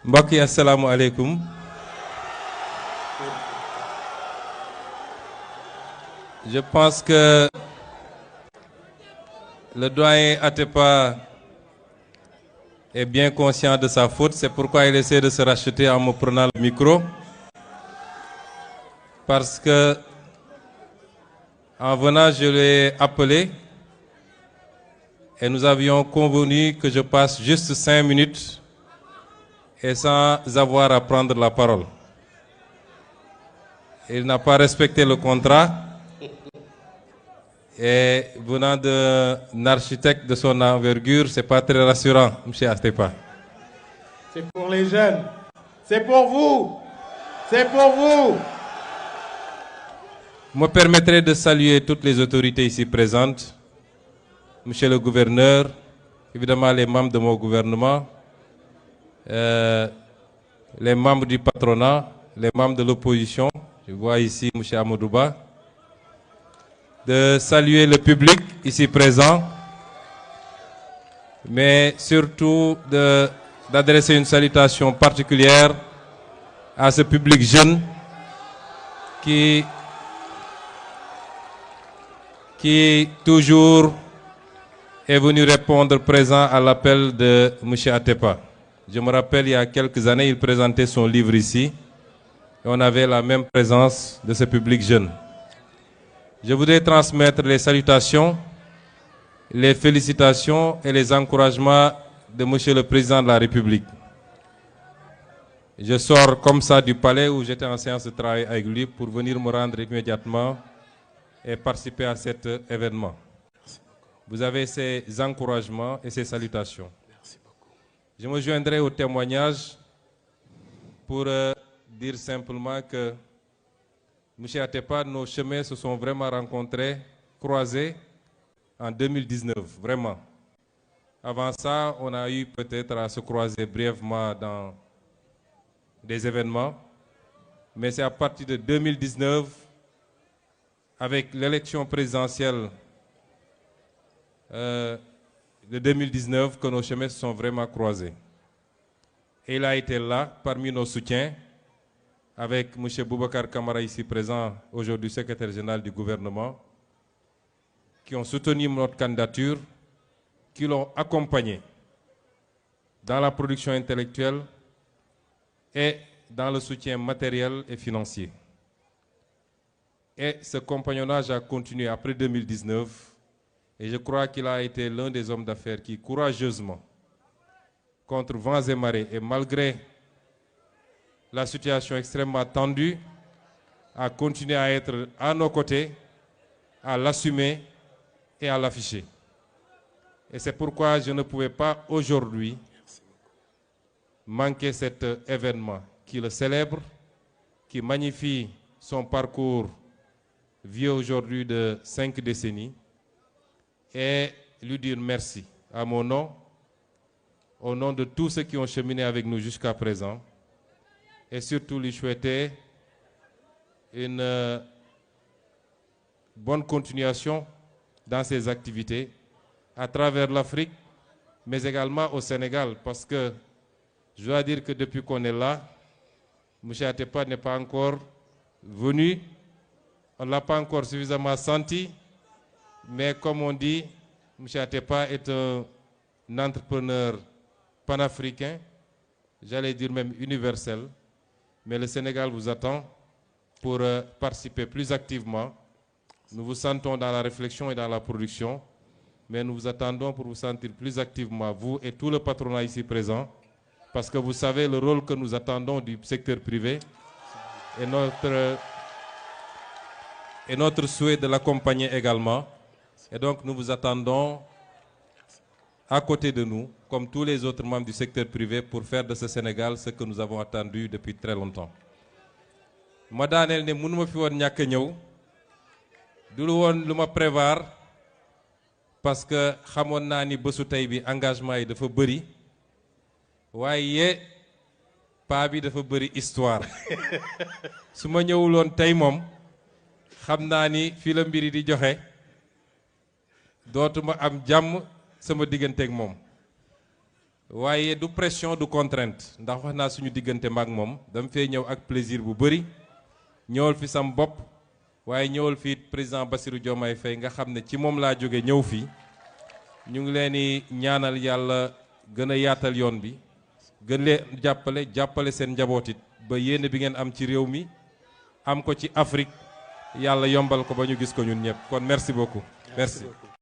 mbokk yi asalaamaaleykum. Je pense que le doyen Atepa est bien conscient de sa faute, c'est pourquoi il essaie de se racheter en me prenant le micro. Parce que en venant, je l'ai appelé et nous avions convenu que je passe juste 5 minutes et sans avoir à prendre la parole. Il n'a pas respecté le contrat et venant d'un architecte de son envergure, c'est pas très rassurant, M. Atepa. C'est pour les jeunes, c'est pour vous, c'est pour vous. Me permettrai de saluer toutes les autorités ici présentes, Monsieur le gouverneur, évidemment les membres de mon gouvernement, les membres du patronat, les membres de l'opposition, je vois ici M. Amadouba, de saluer le public ici présent, mais surtout d'adresser une salutation particulière à ce public jeune qui toujours est venu répondre présent à l'appel de M. Atepa. Je me rappelle, il y a quelques années, il présentait son livre ici et on avait la même présence de ce public jeune. Je voudrais transmettre les salutations, les félicitations et les encouragements de M. le Président de la République. Je sors comme ça du palais où j'étais en séance de travail avec lui pour venir me rendre immédiatement et participer à cet événement. Vous avez ces encouragements et ces salutations. Merci beaucoup. Je me joindrai au témoignage pour dire simplement que M. Atepa, nos chemins se sont vraiment rencontrés, croisés en 2019, vraiment. Avant ça, on a eu peut-être à se croiser brièvement dans des événements, mais c'est à partir de 2019, avec l'élection présidentielle de 2019, que nos chemins se sont vraiment croisés. Et il a été là, parmi nos soutiens, avec M. Boubacar Kamara ici présent, aujourd'hui secrétaire général du gouvernement, qui ont soutenu notre candidature, qui l'ont accompagné dans la production intellectuelle et dans le soutien matériel et financier. Et ce compagnonnage a continué après 2019 et je crois qu'il a été l'un des hommes d'affaires qui, courageusement, contre vents et marées et malgré la situation extrêmement tendue, a continué à être à nos côtés, à l'assumer et à l'afficher. Et c'est pourquoi je ne pouvais pas aujourd'hui manquer cet événement qui le célèbre, qui magnifie son parcours vieux aujourd'hui de 5 décennies, et lui dire merci à mon nom, au nom de tous ceux qui ont cheminé avec nous jusqu'à présent, et surtout lui souhaiter une bonne continuation dans ses activités à travers l'Afrique, mais également au Sénégal, parce que je dois dire que depuis qu'on est là, M. Atepa n'est pas encore venu, on ne l'a pas encore suffisamment senti, mais comme on dit, M. Atepa est un entrepreneur panafricain, j'allais dire même universel, mais le Sénégal vous attend pour participer plus activement. Nous vous sentons dans la réflexion et dans la production, mais nous vous attendons pour vous sentir plus activement, vous et tout le patronat ici présent, parce que vous savez le rôle que nous attendons du secteur privé et notre souhait de l'accompagner également. Et donc nous vous attendons à côté de nous, comme tous les autres membres du secteur privé, pour faire de ce Sénégal ce que nous avons attendu depuis très longtemps. Ma daaneel ne mënuma fi woon ñàkk ñëw du lu woon lu ma prévoir parce que xamoon naa ni bésu tey bi engagement yi dafa bëri waaye paa bi dafa bëri histoire su ma ñëwuloon tey moom xam naa ni fii la mbiri di joxe dootuma am jàmm sama digganteeg moom waaye du pression du contrainte ndax wax naa suñu diggante maag moom dama fee ñëw ak plaisir bu bëri ñëwal fi sam bopp waaye ñëwal fi président Bassirou Diomaye Faye nga xam ne ci moom laa jóge ñëw fii ñu ngi leen di ñaanal yàlla gën a yaatal yoon bi gën leen jàppale seen njaboot it ba yéene bi ngeen am ci réew mi am ko ci Afrique yàlla yombal ko ba ñu gis ko ñun ñëpp kon merci beaucoup merci.